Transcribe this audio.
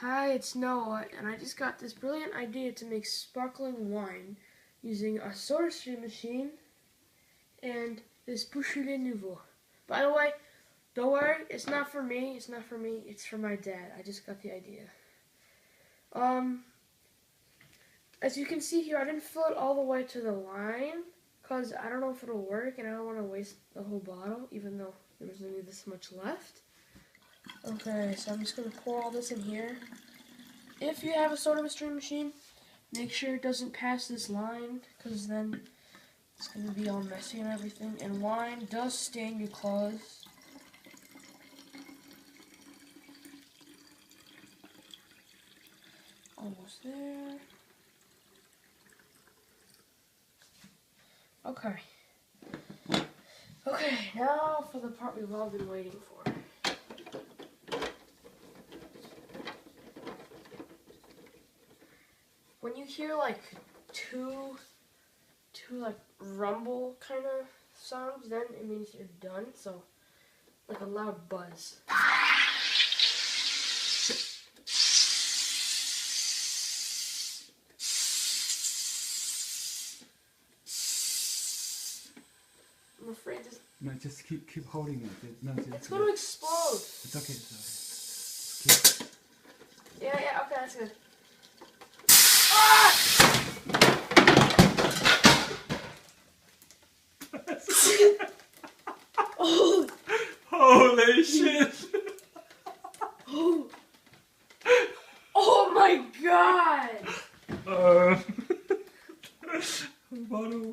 Hi, it's Noah, and I just got this brilliant idea to make sparkling wine using a SodaStream machine and this Boucherie Nouveau. By the way, don't worry, it's not for me, it's for my dad. I just got the idea. As you can see here, I didn't fill it all the way to the line, because I don't know if it'll work, and I don't want to waste the whole bottle, even though there was only this much left. Okay, so I'm just going to pour all this in here. If you have a SodaStream machine, make sure it doesn't pass this line, because then it's going to be all messy and everything. And wine does stain your clothes. Almost there. Okay. Okay, now for the part we've all been waiting for. When you hear like two like rumble kind of sounds, then it means you're done. So like a loud buzz. I'm afraid this. No, just keep holding it. No, It's going to explode. It's okay. It's okay. Yeah, okay, that's good. Ah! Oh. Holy shit!